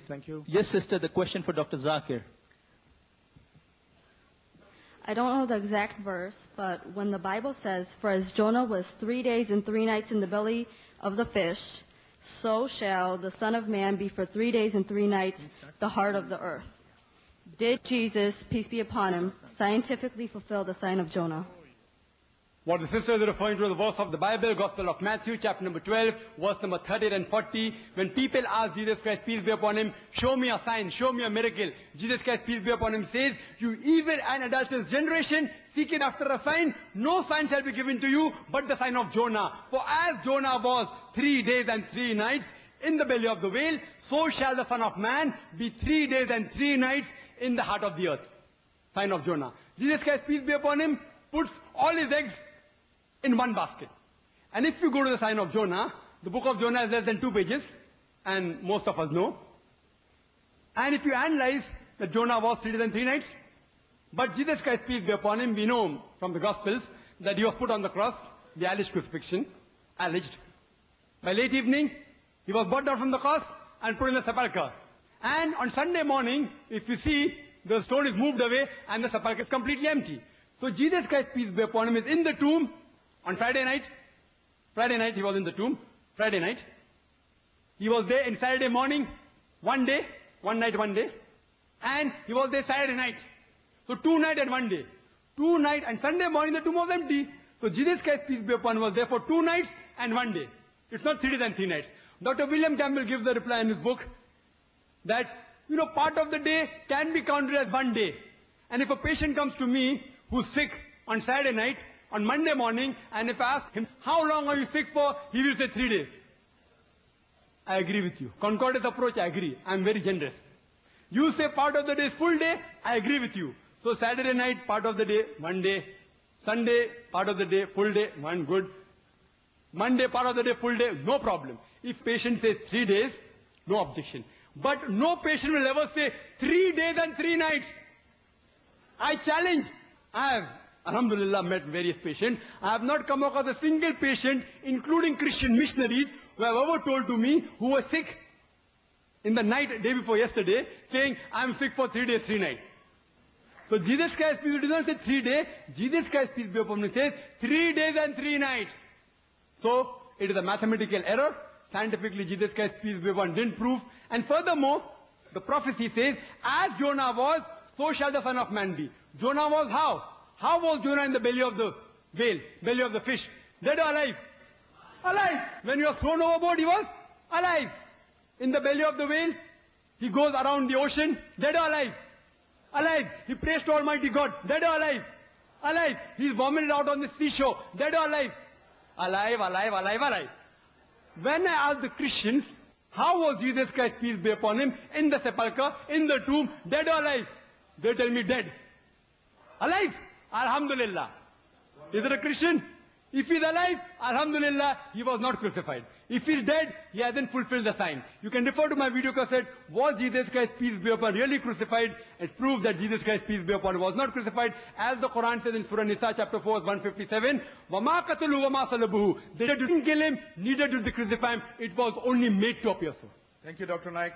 Thank you. Yes, sister, the question for Dr. Zakir. I don't know the exact verse, but when the Bible says, "For as Jonah was 3 days and 3 nights in the belly of the fish, so shall the Son of Man be for 3 days and 3 nights the heart of the earth." Did Jesus, peace be upon him, scientifically fulfill the sign of Jonah? What the sister is referring to is the verse of the Bible, Gospel of Matthew, chapter number 12, verse number 30 and 40. When people ask Jesus Christ, peace be upon him, show me a sign, show me a miracle. Jesus Christ, peace be upon him, says, "You evil and adulterous generation, seeking after a sign, no sign shall be given to you but the sign of Jonah. For as Jonah was 3 days and 3 nights in the belly of the whale, so shall the Son of Man be 3 days and 3 nights in the heart of the earth." Sign of Jonah. Jesus Christ, peace be upon him, puts all his eggs in one basket. And if you go to the sign of Jonah, the book of Jonah is less than 2 pages, and most of us know. And if you analyze that Jonah was 3 days and 3 nights, but Jesus Christ, peace be upon him, we know from the Gospels that he was put on the cross, the alleged crucifixion, alleged. By late evening, he was brought down from the cross and put in the sepulchre. And on Sunday morning, if you see, the stone is moved away and the sepulchre is completely empty. So Jesus Christ, peace be upon him, is in the tomb on Friday night. Friday night he was in the tomb. Friday night. He was there in Saturday morning, one day, one night, one day. And he was there Saturday night. So 2 nights and 1 day. 2 nights and Sunday morning the tomb was empty. So Jesus Christ, peace be upon him, was there for 2 nights and 1 day. It's not 3 days and 3 nights. Dr. William Campbell gives the reply in his book that, part of the day can be counted as 1 day. And if a patient comes to me who's sick on Saturday night, on Monday morning, and if I ask him, "How long are you sick for?" he will say 3 days. I agree with you. Concordance approach, I agree. I'm very generous. You say part of the day is full day, I agree with you. So Saturday night, part of the day, 1 day. Sunday, part of the day, full day, 1 good. Monday, part of the day, full day, no problem. If patient says 3 days, no objection. But no patient will ever say 3 days and 3 nights. I challenge. I have, alhamdulillah, met various patients. I have not come across a single patient, including Christian missionaries, who have ever told to me who was sick in the night, day before yesterday, saying, "I'm sick for 3 days, 3 nights." So Jesus Christ, peace did not say 3 days. Jesus Christ, peace be upon him, says 3 days and 3 nights. So it is a mathematical error. Scientifically, Jesus Christ, peace be upon him, didn't prove. And furthermore, the prophecy says, "As Jonah was, so shall the Son of Man be." Jonah was how? How was Jonah in the belly of the whale, belly of the fish? Dead or alive? Alive. When he was thrown overboard, he was alive. In the belly of the whale, he goes around the ocean, dead or alive? Alive. He prays to Almighty God, dead or alive? Alive. He is vomited out on the seashore, dead or alive? Alive, alive, alive, alive. When I ask the Christians, how was Jesus Christ, peace be upon him, in the sepulchre, in the tomb, dead or alive? They tell me dead. Alive. Alhamdulillah. Is it a Christian? If he's alive, alhamdulillah, he was not crucified. If he's dead, he hasn't fulfilled the sign. You can refer to my video cassette, "Was Jesus Christ, peace be upon him, really crucified?" It proves that Jesus Christ, peace be upon him, was not crucified. As the Quran says in Surah Nisa, chapter 4, 157, وَمَا قَتُلُوا وَمَا صَلَبُوهُ. They didn't kill him, neither did they crucify him. It was only made to appear so. Thank you, Dr. Naik.